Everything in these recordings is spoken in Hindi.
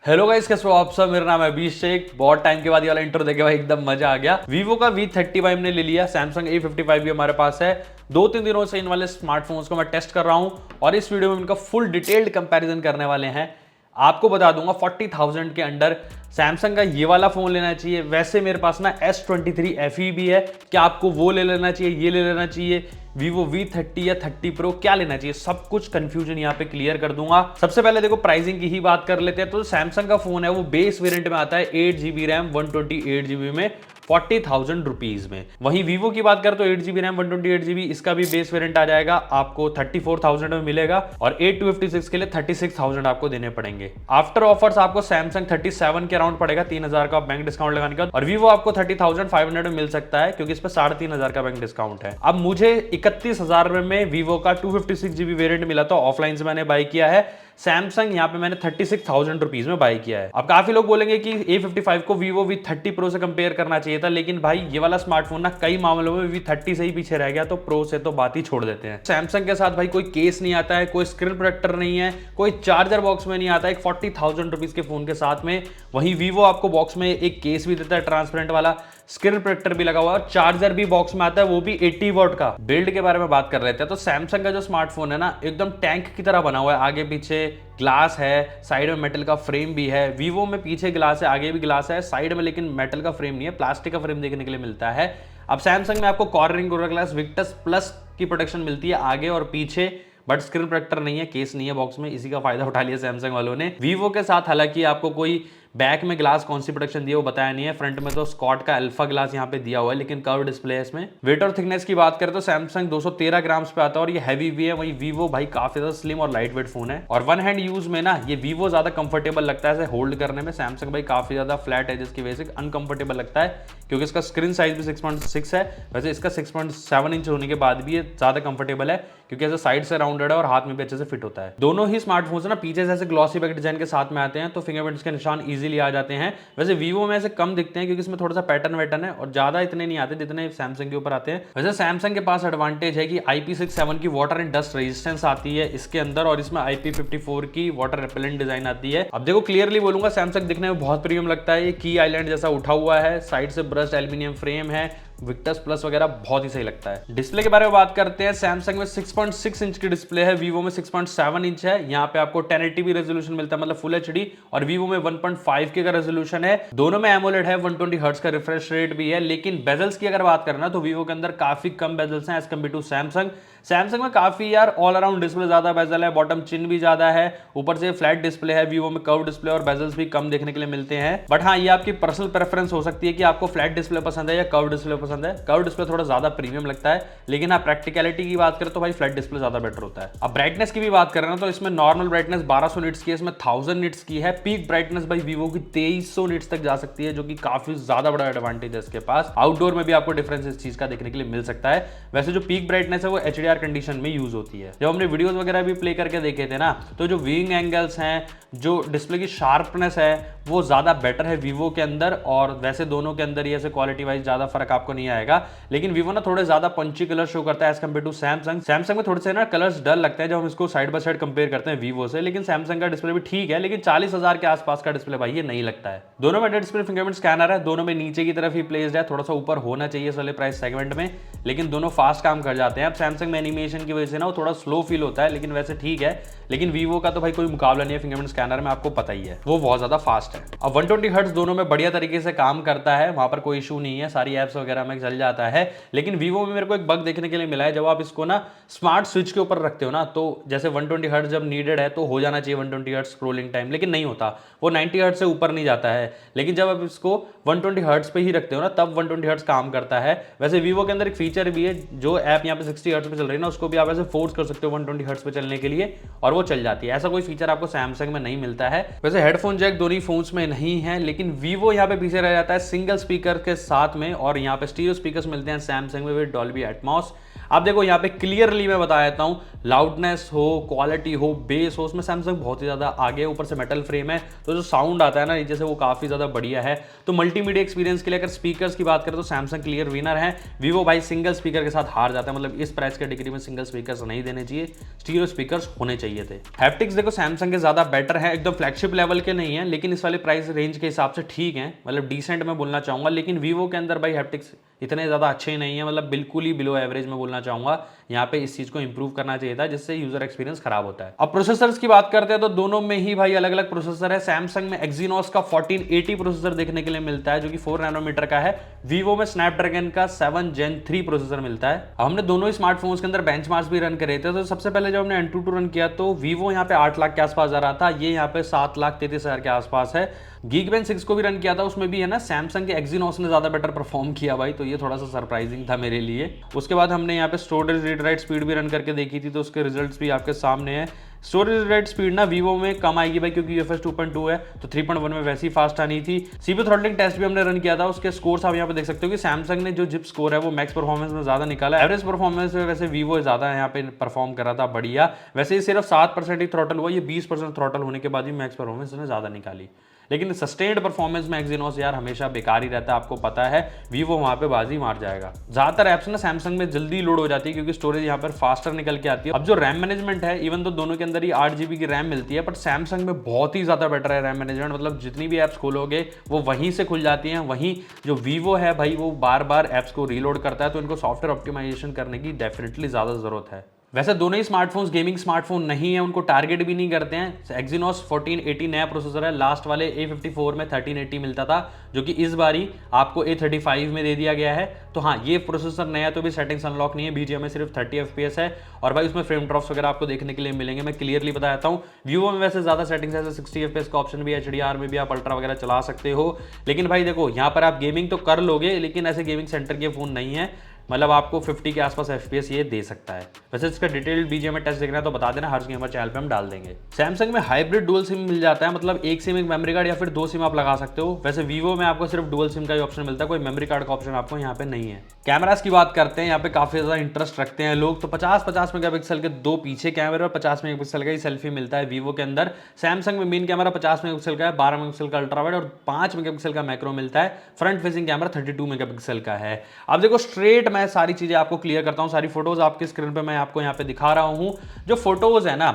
हेलो गाइस, कैसे हो आप सब। मेरा नाम है अभिषेक। बहुत टाइम के बाद ये वाला इंट्रो देखे भाई एकदम मजा आ गया। वीवो का V30 हमने ले लिया, सैमसंग A55 भी हमारे पास है। 2-3 दिनों से इन वाले स्मार्टफोन्स को मैं टेस्ट कर रहा हूं और इस वीडियो में इनका फुल डिटेल्ड कंपैरिजन करने वाले हैं। आपको बता दूंगा 40,000 के अंडर सैमसंग का ये वाला फोन लेना चाहिए। वैसे मेरे पास ना S23 FE भी है, क्या आपको वो ले लेना चाहिए, ये ले लेना चाहिए, Vivo V30 या 30 Pro क्या लेना चाहिए, सब कुछ कंफ्यूजन यहाँ पे क्लियर कर दूंगा। सबसे पहले देखो प्राइसिंग की ही बात कर लेते हैं। तो सैमसंग का फोन है वो बेस वेरिएंट में आता है 8GB रैम 128GB में 40,000 रुपीज में। वहीं Vivo की बात कर तो 8GB रैम 128GB इसका भी बेस वेरिएंट आ जाएगा, आपको 34,000 में मिलेगा और 8 के लिए 36,000 आपको देने पड़ेंगे। आफ्टर ऑफर्स आपको सैमसंग 37 के अराउंड पड़ेगा, 3,000 का बैंक डिस्काउंट लगाने का, और Vivo आपको 30,500 में मिल सकता है क्योंकि इस पर 3,500 का बैंक डिस्काउंट है। अब मुझे 31,000 में Vivo का 256GB वेरिएंट मिला था, ऑफलाइन से मैंने बाय किया है। सैमसंग यहाँ पे मैंने 36,000 रुपीज में बाय किया है। अब काफी लोग बोलेंगे कि A55 को Vivo V30 Pro से कंपेयर करना चाहिए था, लेकिन भाई ये वाला स्मार्टफोन ना कई मामलों में V30 से ही पीछे रह गया, तो प्रो से तो बात ही छोड़ देते हैं। सैमसंग के साथ भाई कोई केस नहीं आता है, कोई स्क्रीन प्रोटेक्टर नहीं है, कोई चार्जर बॉक्स में नहीं आता है एक 40,000 रुपीज के फोन के साथ में। वहीं Vivo आपको बॉक्स में एक केस भी देता है ट्रांसपेरेंट वाला, स्क्रीन प्रोटेक्टर भी लगा हुआ है और चार्जर भी बॉक्स में आता है, वो भी 80 वॉट का। बिल्ड के बारे में बात कर रहे थे तो सैमसंग का जो स्मार्टफोन है ना एकदम टैंक की तरह बना हुआ है। आगे पीछे ग्लास है, साइड में मेटल का फ्रेम भी है। Vivo में पीछे ग्लास है, आगे भी ग्लास है, साइड में लेकिन मेटल का फ्रेम नहीं है, प्लास्टिक का फ्रेम देखने के लिए मिलता है। अब सैमसंग में आपको cornering gorilla glass Victus plus की प्रोटेक्शन मिलती है आगे और पीछे, बट स्क्रीन प्रोटेक्टर नहीं है, केस नहीं है बॉक्स में। इसी का फायदा उठा लिया सैमसंग वालों ने। Vivo के साथ हालांकि आपको कोई बैक में ग्लास कौन सी प्रोटेक्शन दिया वो बताया नहीं है। फ्रंट में तो स्कॉट का अल्फा ग्लास यहाँ पे दिया हुआ है, लेकिन कर्व डिस्प्ले है इसमें। वेट और थिकनेस की बात करें तो सैमसंग 213 ग्राम्स पे आता है और ये हैवी भी है। वहीं Vivo भाई काफी ज्यादा स्लिम और लाइट वेट फोन है और वन हैंड यूज में ना ये Vivo ज्यादा कंफर्टेबल लगता है होल्ड करने में। सैमसंग भाई काफी ज्यादा फ्लैट है जिसकी वजह से अनकंफर्टेबल लगता है, क्योंकि इसका स्क्रीन साइज भी 6.6 है। वैसे इसका 6.7 इंच होने के बाद भी ये ज्यादा कंफर्टेबल है क्योंकि ऐसे साइड से राउंडेड है और हाथ में भी अच्छे से फिट होता है। दोनों ही स्मार्टफोन्स ना पीछे से ऐसे ग्लॉसी बैक डिजाइन के साथ में आते हैं, तो फिंगरप्रिंट्स के निशान इजीली आ जाते हैं। वैसे Vivo में ऐसे कम दिखते हैं क्योंकि इसमें थोड़ा सा पैटर्न वैटर्न है और ज्यादा इतने नहीं आते जितने सैमसंग के ऊपर आते हैं। वैसे सैमसंग के पास एडवांटेज है कि IP67 की वाटर एंड डस्ट रेजिस्टेंस आती है इसके अंदर, और इसमें IP54 की वाटर रिपेलेंट डिजाइन आती है। अब देखो क्लियरली बोलूंगा, सैमसंग दिखने में बहुत प्रीमियम लगता है। ये की आइलैंड जैसा उठा हुआ है, साइड से ब्रश्ड एल्यूमिनियम फ्रेम है, विक्टस प्लस वगैरह बहुत ही सही लगता है। डिस्प्ले के बारे में बात करते हैं। सैमसंग में 6.6 इंच की डिस्प्ले है, Vivo में 6.7 इंच है। यहाँ पे आपको 1080p रेजोल्यूशन मिलता है, मतलब फुल एचडी, और Vivo में 1.5K का रेजोल्यूशन है। दोनों में एमोलेड है, 120 हर्ट्ज का रिफ्रेश रेट भी है। लेकिन बेजल्स की अगर बात करें ना तो Vivo के अंदर काफी कम बेजल्स हैं as compare to Samsung. Samsung में काफी यार ऑल अराउंड डिस्प्ले ज्यादा बेजल है, बॉटम चिन भी ज्यादा है, ऊपर से फ्लैट डिस्प्ले है। Vivo में कर्व डिस्प्ले और बेजल्स भी कम देखने के लिए मिलते हैं। बट हाँ, ये आपकी पर्सनल प्रेफरेंस हो सकती है कि आपको फ्लैट डिस्प्ले पसंद है या कर्व डिस्प्ले पसंद है। कर्व डिस्प्ले थोड़ा ज्यादा प्रीमियम लगता है, लेकिन हाँ प्रैक्टिकलिटी की बात करें तो भाई फ्लैट डिस्प्ले ज्यादा बेटर होता है। अब ब्राइटनेस की भी बात करें ना तो इसमें नॉर्मल ब्राइटनेस 1200 निट्स की है, इसमें 1000 निट्स की है। पीक ब्राइटनेस भाई Vivo की 2300 निट्स तक जा सकती है, जो कि काफी ज्यादा बड़ा एडवांटेज है इसके पास। आउटडोर में भी आपको डिफरेंस इस चीज का देखने के लिए मिल सकता है। वैसे जो पीक ब्राइटनेस है वो HDR कंडीशन में यूज होती है। जब हमने वीडियोस वगैरह भी प्ले करके देखे थे ना, तो जो व्यूइंग एंगल्स हैं, जो डिस्प्ले की शार्पनेस है, वो ज्यादा बेटर है Vivo के अंदर। और वैसे दोनों के अंदर ही ऐसे क्वालिटी वाइज ज्यादा फर्क आपको नहीं आएगा, लेकिन Vivo ना थोड़े ज्यादा पंची कलर शो करता है as compare to Samsung. Samsung में थोड़े से ना कलर्स डल लगते हैं जब हम इसको साइड बाय साइड कंपेयर करते हैं Vivo से। लेकिन सैमसंग का डिस्प्ले भी ठीक है, लेकिन 40,000 के आसपास का डिस्प्ले भाई ये नहीं लगता है। दोनों में डिस्प्ले फिंगरप्रिंट स्कैनर है, दोनों में नीचे की तरफ ही प्लेस्ड है, थोड़ा सा ऊपर होना चाहिए इस वाले प्राइस सेगमेंट में, लेकिन दोनों फास्ट काम कर जाते हैं। अब सैमसंग में एनिमेशन की वजह से ना वो थोड़ा स्लो फील होता है, लेकिन वैसे ठीक है। लेकिन Vivo का तो भाई कोई मुकाबला नहीं है फिंगरप्रिंट स्कैनर में, आपको पता ही है, वो बहुत ज्यादा फास्ट है। अब 120 हर्ट्ज दोनों में बढ़िया तरीके से काम करता है, वहां पर कोई इशू नहीं है, सारी एप्स वगैरह में चल जाता है। लेकिन Vivo में मेरे को एक बग देखने के लिए मिला है, जब आप इसको ना स्मार्ट स्विच के ऊपर रखते हो ना, तो जैसे 120 हर्ट्ज जब नीडेड है तो हो जाना चाहिए 120 हर्ट्ज स्क्रोलिंग टाइम, लेकिन नहीं होता, वो 90 हर्ट्ज से ऊपर नहीं जाता है। लेकिन जब आप इसको 120 हर्ट्ज पे ही रखते हो ना, तब 120 हर्ट्ज काम करता है। वैसे Vivo के अंदर एक फीचर भी है, जो ऐप यहाँ पे 60 हर्ट्ज पे चल रही है ना, उसको भी आप ऐसे फोर्स कर सकते हो 120 हर्ट्ज पे चलने के लिए, और वो चल जाती है। ऐसा कोई फीचर आपको सैमसंग में नहीं मिलता है। वैसे हेडफोन जैक दोनों फोन्स में नहीं है, लेकिन Vivo यहाँ पे पीछे रह जाता है सिंगल स्पीकर के साथ में, और यहाँ पे स्टीरियो स्पीकर्स मिलते हैं सैमसंग में विद डॉल्बी एटमॉस। आप देखो यहाँ पे क्लियरली मैं बता देता हूँ, लाउडनेस हो, क्वालिटी हो, बेस हो, उसमें सैमसंग बहुत ही ज़्यादा आगे है। ऊपर से मेटल फ्रेम है तो जो साउंड आता है ना नीचे से वो काफ़ी ज़्यादा बढ़िया है। तो मल्टीमीडिया एक्सपीरियंस के लिए अगर स्पीकर्स की बात करें तो सैमसंग क्लियर विनर है। वीवो भाई सिंगल स्पीकर के साथ हार जाता है, मतलब इस प्राइस कैटेगरी में सिंगल स्पीकर्स नहीं देने चाहिए, स्टीरियो स्पीकर्स होने चाहिए थे। हैप्टिक्स देखो सैमसंग के ज़्यादा बेटर है, एकदम फ्लैगशिप लेवल के नहीं है लेकिन इस वाले प्राइस रेंज के हिसाब से ठीक है, मतलब डिसेंट मैं बोलना चाहूँगा। लेकिन वीवो के अंदर भाई हैप्टिक्स इतने ज़्यादा अच्छे नहीं है, मतलब बिल्कुल ही बिलो एवरेज में बोलना चाहूँगा। यहाँ पे इस चीज़ को इंप्रूव करना चाहिए था जिससे यूजर एक्सपीरियंस खराब होता है। अब प्रोसेसर्स की बात करते हैं तो दोनों में ही भाई अलग अलग प्रोसेसर है। सैमसंग में एक्जीनोस का 1480 प्रोसेसर देखने के लिए मिलता है जो कि 4 नैनोमीटर का है। वीवो में स्नैपड्रैगन का 7 Gen 3 प्रोसेसर मिलता है। हमने दोनों ही स्मार्टफोन्स के अंदर बेंचमार्क्स भी रन करे थे। तो सबसे पहले जब हमने Antutu रन किया तो वीवो यहाँ पे 8 लाख के आसपास आ रहा था, ये यहाँ पे 7,33,000 के आसपास है। Geekbench 6 को भी रन किया था, उसमें भी है ना सैमसंग के एक्जीनोस ने ज्यादा बेटर परफॉर्म किया भाई, तो ये थोड़ा सा सरप्राइजिंग था मेरे लिए। उसके बाद हमने यहाँ पे स्टोरेज रीड राइट स्पीड भी रन करके देखी थी तो उसके रिजल्ट्स भी आपके सामने है। स्टोरेज राइट स्पीड ना वीवो में कम आएगी भाई क्योंकि UFS 2.2 है, तो 3.1 में वैसी फास्ट आनी थी। CPU थ्रॉटलिंग टेस्ट भी हमने रन किया था, उसके स्कोर्स आप यहाँ पे देख सकते हो कि सैमसंग ने जो जिप स्कोर है वो मैक्स परफॉर्मेंस में ज्यादा निकाला। एवरेज परफॉर्मेंस में वैसे वीवो ज्यादा यहाँ पे परफॉर्म कर रहा था बढ़िया। वैसे ये सिर्फ 7% ही थ्रॉटल हुआ, ये 20% थ्रॉटल होने के बाद भी मैक्स परफॉर्मेंस ने ज्यादा निकाली। लेकिन सस्टेन्ड परफॉर्मेंस में एक्जीनोस यार हमेशा बेकार ही रहता है, आपको पता है वीवो वहां पे बाजी मार जाएगा। ज्यादातर एप्स ना सैमसंग में जल्दी लोड हो जाती है क्योंकि स्टोरेज यहाँ पर फास्टर निकल के आती है। अब जो रैम मैनेजमेंट है, इवन तो दोनों के अंदर ही 8 GB की रैम मिलती है, बट सैमसंग में बहुत ही ज्यादा बेटर है रैम मैनेजमेंट। मतलब जितनी भी एप्स खोलोगे वो वहीं से खुल जाती हैं। वहीं जो वीवो है भाई वो बार बार एप्स को रीलोड करता है, तो इनको सॉफ्टवेयर ऑप्टिमाइजेशन करने की डेफिनेटली ज्यादा जरूरत है। वैसे दोनों ही स्मार्टफोन्स गेमिंग स्मार्टफोन नहीं है, उनको टारगेट भी नहीं करते हैं। एक्जीनोस 1480 नया प्रोसेसर है, लास्ट वाले A54 में 1380 मिलता था जो कि इस बारी आपको A35 में दे दिया गया है। तो हाँ, ये प्रोसेसर नया तो भी सेटिंग्स अनलॉक नहीं है, BGM में सिर्फ 30 FPS है और भाई उसमें फ्रेम ड्रॉप्स वगैरह आपको देखने के लिए मिलेंगे। मैं क्लियरली बता देता हूँ, वीवो में वैसे ज्यादा सेटिंग्स है, 60 FPS का ऑप्शन भी है, HDR में भी आप अल्ट्रा वगैरह चला सकते हो। लेकिन भाई देखो यहाँ पर आप गेमिंग तो कर लोगे लेकिन ऐसे गेमिंग सेंटर के फोन नहीं है, मतलब आपको 50 के आसपास FPS ये दे सकता है। वैसे इसका डिटेल्ड BGM टेस्ट देखना है तो बता देना, हर्ष गेमर चैनल पे हम डाल देंगे। सैमसंग में हाइब्रिड डुअल सिम मिल जाता है, मतलब एक सिम एक मेमोरी कार्ड या फिर 2 सिम आप लगा सकते हो। वैसे वीवो में आपको सिर्फ डुअल सिम का ही ऑप्शन मिलता है, कोई मेमोरी कार्ड का ऑप्शन आपको यहाँ पे नहीं है। कैमरास की बात करते हैं, यहाँ पे काफी ज्यादा इंटरेस्ट रखते हैं लोग, तो 50-50 मेगापिक्सल के 2 पीछे कैमरे और 50 मेगापिक्सल का ही सेल्फी मिलता है वीवो के अंदर। सैमसंग में मेन कैमरा 50 मेगापिक्सल का है, 12 मेगापिक्सल का अल्ट्रा वाइड और 5 मेगापिक्सल का मैक्रो मिलता है। फ्रंट फेसिंग कैमरा 32 मेगापिक्सल का है। अब देखो स्ट्रेट मैं सारी चीजें आपको क्लियर करता हूं, सारी फोटोज आपकी स्क्रीन पे मैं आपको यहां पे दिखा रहा हूं। जो फोटोज है ना,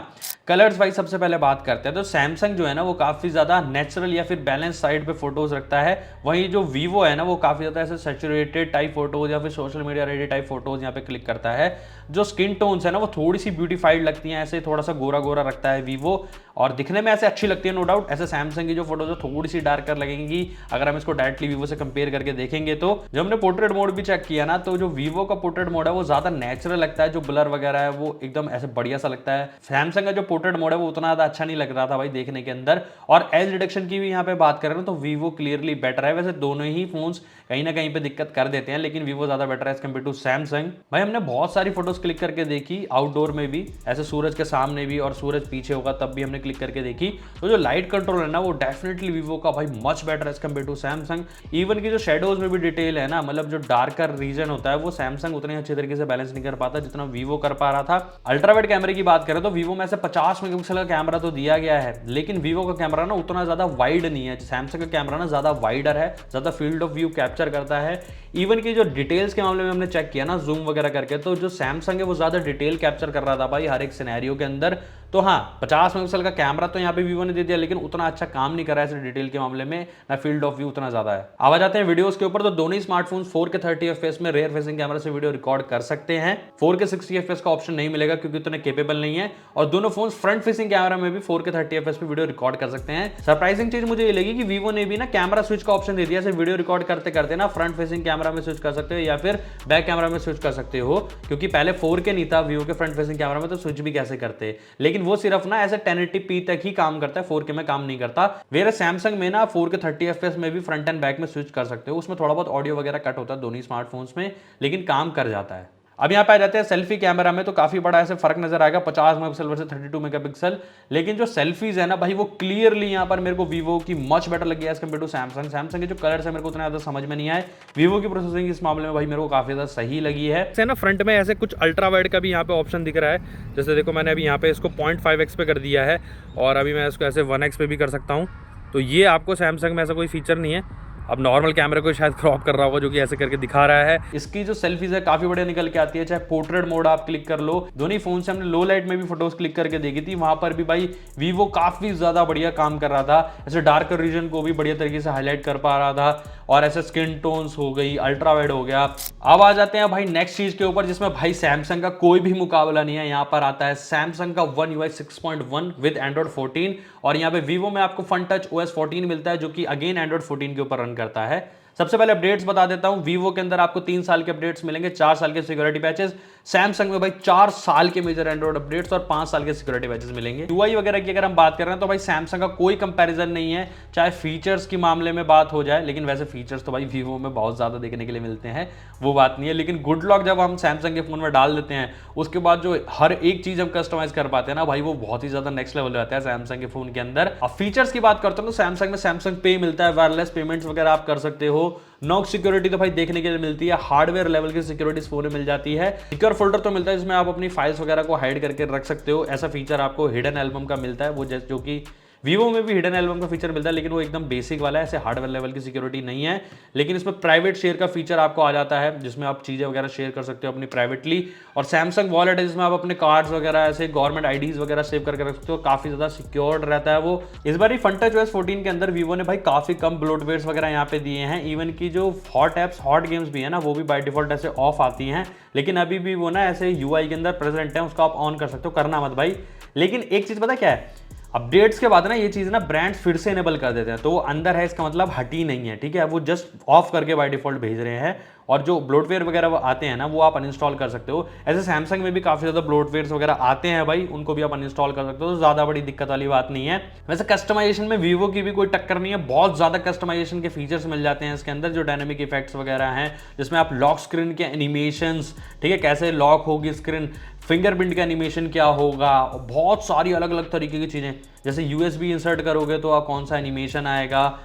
कलर्स वाइज सबसे पहले बात करते हैं तो सैमसंग जो है ना वो काफी ज्यादा नेचुरल या फिर बैलेंस साइड पे फोटोज रखता है। वहीं जो वीवो है ना वो काफी ज्यादा ऐसे सैचुरेटेड टाइप फोटोज या फिर social media ready type photos यहाँ पे क्लिक करता है। जो स्किन टोन्स है ना वो थोड़ी सी ब्यूटीफाइड लगती हैं, ऐसे थोड़ा सा गोरा गोरा रखता है वीवो और दिखने में ऐसे अच्छी लगती है नो डाउट। ऐसे सैमसंग की जो फोटोज है थोड़ी सी डार्कर लगेंगी अगर हम इसको डायरेक्टली वीवो से कंपेयर करके देखेंगे। तो जब हमने पोर्ट्रेट मोड भी चेक किया ना तो जो वीवो का पोर्ट्रेट मोड है वो ज्यादा नेचुरल लगता है, जो ब्लर वगैरह है वो एकदम ऐसे बढ़िया सा लगता है। सैमसंग का जो पोर्ट्रेट मोड है वो उतना ज्यादा अच्छा नहीं लग रहा था भाई देखने के अंदर। और एज डिटेक्शन की भी यहाँ पे बात करें ना तो वीवो क्लियरली बेटर है। वैसे दोनों ही फोन्स कहीं ना कहीं पे दिक्कत कर देते हैं लेकिन वीवो ज्यादा बेटर है एज कम्पेयर टू सैमसंग। भाई हमने बहुत सारी फोटोज क्लिक करके देखी आउटडोर में भी, ऐसे सूरज के सामने भी और सूरज पीछे होगा तब भी हमने क्लिक करके देखी। तो जो लाइट कंट्रोल है ना वो डेफिनेटली वीवो का भाई much better as compare to Samsung. Even की जो शेडोज में भी डिटेल है ना, मतलब जो डार्कर रीजन होता है वो सैमसंग उतने अच्छे तरीके से बैलेंस नहीं कर पाता जितना वीवो कर पा रहा था। अल्ट्रावाइड कैमरे की बात करें तो वीवो में से 50 मेगापिक्सल का कैमरा तो दिया गया है लेकिन वीवो का कैमरा ना उतना ज्यादा वाइड नहीं है। सैमसंग का कैमरा ना ज्यादा वाइडर है, ज्यादा फील्ड ऑफ व्यू कैप्चर करता है। इवन की जो डिटेल्स के मामले में हमने चेक किया ना जूम वगैरह करके, तो जो सैमसंग है वो ज्यादा डिटेल कैप्चर कर रहा था भाई हर एक सिनेरियो के अंदर। तो हाँ, 50 मेगापिक्सल का कैमरा तो यहाँ पे वीवो ने दे दिया लेकिन उतना अच्छा काम नहीं कर रहा है ऐसे डिटेल के मामले में, ना फील्ड ऑफ व्यू उतना ज्यादा है। अब आ जाते हैं वीडियोस के ऊपर, तो दोनों ही स्मार्टफोन्स 4K 30 FPS में रेयर फेसिंग कैमरा से वीडियो रिकॉर्ड कर सकते हैं। 4K 60 FPS का ऑप्शन नहीं मिलेगा क्योंकि उतने केपेबल नहीं है। और दोनों फोन फ्रंट फेसिंग कैमरा में भी 4K 30 FPS पे वीडियो रिकॉर्ड कर सकते हैं। सरप्राइजिंग चीज मुझे ये लगी कि वीवो ने भी ना कैमरा स्विच का ऑप्शन दे दिया, वीडियो रिकॉर्ड करते करते ना फ्रंट फेसिंग कैमरा में स्विच कर सकते हो या फिर बैक कैमरा में स्विच कर सकते हो, क्योंकि पहले 4K नहीं था वीवो के फ्रंट फेसिंग कैमरा में, तो स्विच भी कैसे करते। लेकिन वो सिर्फ ना ऐसे 1080p तक ही काम करता है, 4K में काम नहीं करता। वेरे सैमसंग में ना 4K 30 FPS में भी फ्रंट एंड बैक में स्विच कर सकते हो, उसमें थोड़ा बहुत ऑडियो वगैरह कट होता है दोनों स्मार्टफोन्स में लेकिन काम कर जाता है। अब यहाँ पे आ जाते हैं सेल्फी कैमरा में, तो काफी बड़ा ऐसे फर्क नजर आएगा 50 मेगापिक्सल वर्सेस 32 मेगापिक्सल। लेकिन जो सेल्फीज है ना भाई, वो क्लियरली यहाँ पर मेरे को वीवो की मच बेटर लगी है as compare to Samsung. Samsung के जो कलर्स है मेरे को उतना ज्यादा समझ में नहीं आए, वीवो की प्रोसेसिंग इस मामले में भाई मेरे को काफी ज्यादा सही लगी है ना। फ्रंट में ऐसे कुछ अल्ट्रा वाइड का भी यहाँ पे ऑप्शन दिख रहा है, जैसे देखो मैंने अभी यहाँ पे इसको 0.5x पे कर दिया है और अभी मैं इसको ऐसे 1x पे भी कर सकता हूँ। तो ये आपको सैमसंग में ऐसा कोई फीचर नहीं है। अब नॉर्मल कैमरे को शायद क्रॉप कर रहा होगा, जो कि ऐसे करके दिखा रहा है। इसकी जो सेल्फीज है काफी बढ़िया निकल के आती है, चाहे पोर्ट्रेट मोड आप क्लिक कर लो। दोनों फोन से हमने लो लाइट में भी फोटोज क्लिक करके देखी थी, वहां पर भी भाई वीवो काफी ज्यादा बढ़िया काम कर रहा था। ऐसे डार्कर रीजन को भी बढ़िया तरीके से हाईलाइट कर पा रहा था, और ऐसे स्किन टोन्स हो गई, अल्ट्रा वाइड हो गया। अब आ जाते हैं भाई नेक्स्ट चीज के ऊपर, जिसमें भाई सैमसंग का कोई भी मुकाबला नहीं है। यहाँ पर आता है सैमसंग का One UI 6.1 विद एंड्रॉइड 14, और यहाँ पे वीवो में आपको फन टच OS 14 मिलता है, जो कि अगेन एंड्रॉइड 14 के ऊपर रन करता है। सबसे पहले अपडेट्स बता देता हूं, वीवो के अंदर आपको 3 साल के अपडेट्स मिलेंगे, 4 साल के सिक्योरिटी पैचेस। सैमसंग में भाई 4 साल के मेजर एंड्रॉइड अपडेट्स और 5 साल के सिक्योरिटी पैचेस मिलेंगे। यूआई वगैरह की अगर हम बात कर रहे हैं तो भाई सैमसंग का कोई कंपैरिजन नहीं है, चाहे फीचर्स के मामले में बात हो जाए। लेकिन वैसे फीचर्स तो भाई वीवो में बहुत ज्यादा देखने के लिए मिलते हैं, वो बात नहीं है। लेकिन गुड लॉक जब हम सैमसंग के फोन में डाल देते हैं, उसके बाद जो हर एक चीज हम कस्टमाइज कर पाते हैं ना भाई, वो बहुत ही ज्यादा नेक्स्ट लेवल रहता है सैमसंग के फोन के अंदर। अब फीचर्स की बात करते हैं तो सैमसंग में सैमसंग पे मिलता है, वायरलेस पेमेंट्स वगैरह आप कर सकते हो। नॉक सिक्योरिटी तो भाई देखने के लिए मिलती है, हार्डवेयर लेवल की सिक्योरिटी फोन में मिल जाती है। सिक्योर फोल्डर तो मिलता है जिसमें आप अपनी फाइल्स वगैरह को हाइड करके रख सकते हो। ऐसा फीचर आपको हिडन एल्बम का मिलता है, वो जो कि वीवो में भी हिडन एल्बम का फीचर मिलता है, लेकिन वो एकदम बेसिक वाला है, ऐसे हार्डवेयर लेवल की सिक्योरिटी नहीं है। लेकिन इसमें प्राइवेट शेयर का फीचर आपको आ जाता है, जिसमें आप चीजें वगैरह शेयर कर सकते हो अपनी प्राइवेटली। और सैमसंग वॉलेट है जिसमें आप अपने कार्ड्स वगैरह ऐसे गवर्नमेंट आईडीज वगैरह सेव करके रख सकते हो, काफी ज्यादा सिक्योर्ड रहता है वो। इस बार फन टच OS 14 के अंदर वीवो ने भाई काफी कम ब्लोटवेयर्स वगैरह यहाँ पे दिए हैं। इवन की जो हॉट एप्स, हॉट गेम्स भी है ना, वो भी बाय डिफॉल्ट ऐसे ऑफ आती हैं, लेकिन अभी भी वो ना ऐसे यूआई के अंदर प्रेजेंट है, उसको आप ऑन कर सकते हो, करना मत भाई। लेकिन एक चीज पता क्या है, अपडेट्स के बाद ना ये चीज ना ब्रांड्स फिर से इनेबल कर देते हैं, तो वो अंदर है इसका मतलब हटी नहीं है, ठीक है। वो जस्ट ऑफ करके बाय डिफॉल्ट भेज रहे हैं, और जो ब्लोटवेयर वगैरह आते हैं ना वो आप अनइंस्टॉल कर सकते हो। ऐसे सैमसंग में भी काफी ज्यादा ब्लोटवेयर्स वगैरह आते हैं भाई, उनको भी आप अनइंस्टॉल कर सकते हो, तो ज्यादा बड़ी दिक्कत वाली बात नहीं है। वैसे कस्टमाइजेशन में वीवो की भी कोई टक्कर नहीं है, बहुत ज्यादा कस्टमाइजेशन के फीचर्स मिल जाते हैं इसके अंदर, जो डायनेमिक इफेक्ट्स वगैरह हैं, जिसमें आप लॉक स्क्रीन के एनिमेशंस, ठीक है, कैसे लॉक होगी स्क्रीन, फिंगरप्रिंट का एनिमेशन क्या होगा, बहुत सारी अलग अलग तरीके की चीजें, जैसे यूएसबी इंसर्ट करोगे तो आप कौन सा एनिमेशन आएगा,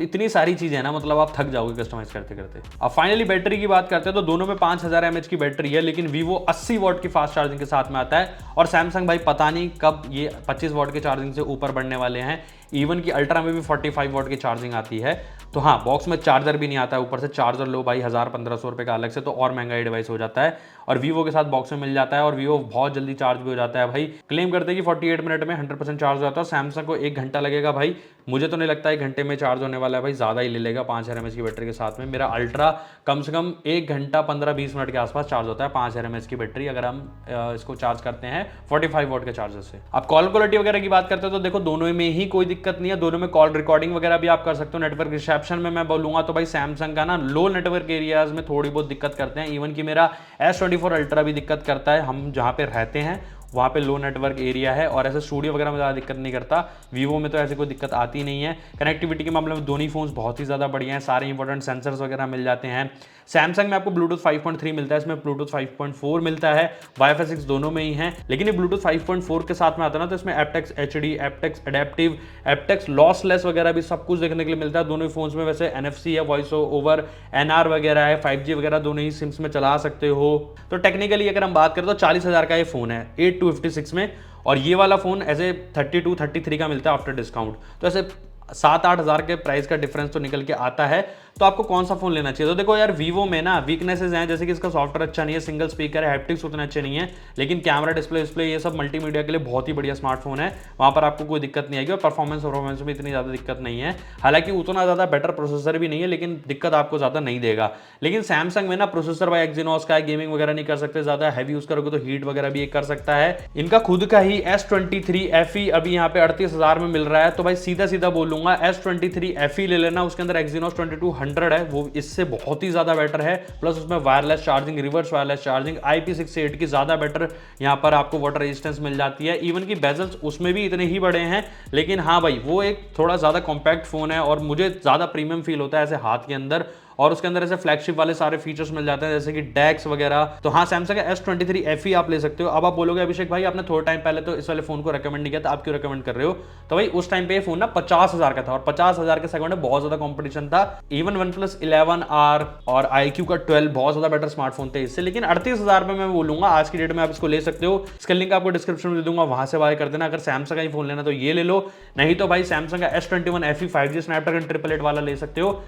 इतनी सारी चीजें हैं ना, मतलब आप थक जाओगे कस्टमाइज करते करते। अब फाइनली बैटरी की बात करते हैं तो दोनों में 5000 mAh की बैटरी है, लेकिन वीवो 80 वॉट की फास्ट चार्जिंग के साथ में आता है, और सैमसंग भाई पता नहीं कब ये 25 वॉट की चार्जिंग से ऊपर बढ़ने वाले हैं। इवन की अल्ट्रा में भी 45 वॉट की चार्जिंग आती है। तो हाँ, बॉक्स में चार्जर भी नहीं आता है, ऊपर से चार्जर लो भाई 1000-1500 रुपये का अलग से, तो और महंगा ये डिवाइस हो जाता है। और वीवो के साथ बॉक्स में मिल जाता है, और वीवो बहुत जल्दी चार्ज भी हो जाता है भाई। क्लेम करते हैं कि 48 मिनट में 100% चार्ज हो जाता है। सैमसंग को 1 घंटा लगेगा भाई, मुझे तो नहीं लगता 1 घंटे में चार्ज होने वाला है भाई, ज़्यादा ही ले लेगा 5000 mAh की बैटरी के साथ में। मेरा अल्ट्रा कम से कम 1 घंटा 15-20 मिनट के आसपास चार्ज होता है 5000 mAh की बैटरी, अगर हम इसको चार्ज करते हैं 45 वॉट के चार्जर से। अब कॉल क्वालिटी वगैरह की बात करते हैं तो देखो दोनों में ही कोई दिक्कत नहीं है, दोनों में कॉल रिकॉर्डिंग वगैरह भी आप कर सकते हो। नेटवर्क रिसेप्शन में मैं बोलूंगा तो भाई सैमसंग का ना लो नेटवर्क एरियाज में थोड़ी बहुत दिक्कत करते हैं। इवन कि मेरा S24 अल्ट्रा भी दिक्कत करता है, हम जहाँ पे रहते हैं वहाँ पे लो नेटवर्क एरिया है, और ऐसे स्टूडियो वगैरह में ज़्यादा दिक्कत नहीं करता। वीवो में तो ऐसे कोई दिक्कत आती नहीं है। कनेक्टिविटी के मामले में दोनों फोन्स बहुत ही ज़्यादा बढ़िया हैं, सारे इंपॉर्टेंट सेंसर्स वगैरह मिल जाते हैं। सैमसंग में आपको ब्लूटूथ 5.3 मिलता है, इसमें ब्लूटूथ 5.4 मिलता है, वाईफाई 6 दोनों में ही है। लेकिन ये ब्लूटूथ 5.4 के साथ में आता है ना, तो इसमें एप्टेक्स HD, एप्टेक्स एडेप्टिव, एप्टेक्स लॉसलेस वगैरह भी सब कुछ देखने के लिए मिलता है दोनों ही फोन्स में। वैसे NFC है, वॉइस ओवर NR वगैरह है, 5G वगैरह दोनों ही सिम्स में चला सकते हो। तो टेक्निकली अगर हम बात करें तो 40,000 का ये फोन है 8256 में, और ये वाला फोन ऐसे 32-33 का मिलता है आफ्टर डिस्काउंट। तो ऐसे 7-8 हज़ार के प्राइस का डिफरेंस तो निकल के आता है। तो आपको कौन सा फोन लेना चाहिए? तो देखो यार, वीवो में ना वीकनेसेस हैं, जैसे कि इसका सॉफ्टवेयर अच्छा नहीं है, सिंगल स्पीकर है, हैप्टिक्स उतने अच्छे नहीं है, लेकिन कैमरा, डिस्प्ले ये सब मल्टीमीडिया के लिए बहुत ही बढ़िया स्मार्टफोन है, वहां पर आपको कोई दिक्कत नहीं आएगी। और परफॉर्मेंस में इतनी ज्यादा दिक्कत नहीं है, हालांकि उतना ज्यादा बेटर प्रोसेसर भी नहीं है, लेकिन दिक्कत आपको ज्यादा नहीं देगा। लेकिन सैमसंग में ना प्रोसेसर भाई एक्जिनोस का है, गेमिंग वगैरह नहीं कर सकते, ज्यादा हैवी यूज करोगे तो हीट वगैरह भी एक कर सकता है। इनका खुद का ही S23 FE अभी यहाँ पे 38,000 में मिल रहा है, तो भाई सीधा सीधा बोलूंगा S23 FE ले लेना, उसके अंदर एक्जिनोस 2200 है, वो इससे बहुत ही ज्यादा बेटर है। प्लस उसमें wireless charging, reverse wireless charging, IP68 की ज्यादा बेटर यहाँ पर आपको वाटर रेजिस्टेंस मिल जाती है। इवन की बेजल्स उसमें भी इतने ही बड़े हैं, लेकिन हाँ भाई वो एक थोड़ा ज्यादा कॉम्पैक्ट फोन है, और मुझे ज्यादा प्रीमियम फील होता है ऐसे हाथ के अंदर। और उसके अंदर ऐसे फ्लैगशिप वाले सारे फीचर्स मिल जाते हैं, जैसे कि डैक्स वगैरह। तो हाँ, सैमसंग का S23 FE आप ले सकते हो। अब आप बोलोगे अभिषेक भाई आपने थोड़ा टाइम पहले तो इस वाले फोन को रेकमेंड नहीं किया था, आप क्यों रेकमेंड कर रहे हो? तो भाई उस टाइम पे ये फोन ना 50,000 का था, और 50,000 के सेगमेंट में बहुत ज्यादा कंपटीशन था। इवन OnePlus 11R और iQOO का 12 बहुत ज्यादा बेटर स्मार्टफोन थे इससे, लेकिन 38,000 में मैं बोलूंगा आज की डेट में आप इसको ले सकते हो। इसका लिंक आपको डिस्क्रिप्शन में दे दूंगा, वहां से बाय कर देना। अगर सैमसंग का ही फोन लेना तो ये ले लो, नहीं तो भाई सैमसंग का S21 FE 5G स्नैपड्रैगन 888 वाला ले सकते हो।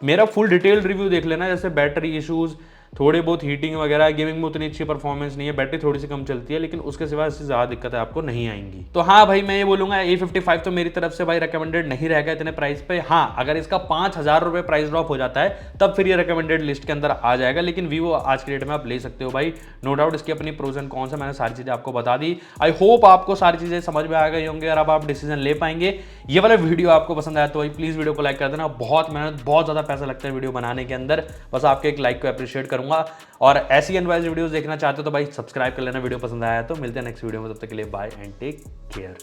मेरा फुल डिटेल रिव्यू देख लेना, जैसे बैटरी इश्यूज, थोड़े बहुत हीटिंग वगैरह, गेमिंग में उतनी अच्छी परफॉर्मेंस नहीं है, बैटरी थोड़ी सी कम चलती है, लेकिन उसके सिवा इससे ज्यादा दिक्कत आपको नहीं आएंगी। तो हाँ भाई, मैं ये बोलूंगा A55 तो मेरी तरफ से भाई रिकमेंडेड नहीं रहेगा इतने प्राइस पे। हाँ, अगर इसका 5,000 रुपए प्राइस ड्रॉप हो जाता है तब फिर ये रिकमेंडेड लिस्ट के अंदर आ जाएगा, लेकिन वीवो आज की डेट में आप ले सकते हो भाई, नो डाउट। इसकी अपनी प्रोज एंड कॉन्स है, मैंने सारी चीजें आपको बता दी। आई होप आपको सारी चीजें समझ में आ गई होंगे और अब आप डिसीजन ले पाएंगे। ये वाला वीडियो आपको पसंद आया तो भाई प्लीज वीडियो को लाइक कर देना। बहुत मेहनत, बहुत ज्यादा पैसा लगता है वीडियो बनाने के अंदर, बस आपके एक लाइक को अप्रिशिएट करूंगा। और ऐसी एनवाइज वीडियोस देखना चाहते हो तो भाई सब्सक्राइब कर लेना। वीडियो पसंद आया तो मिलते हैं नेक्स्ट वीडियो में, तब तक के लिए बाय एंड टेक केयर।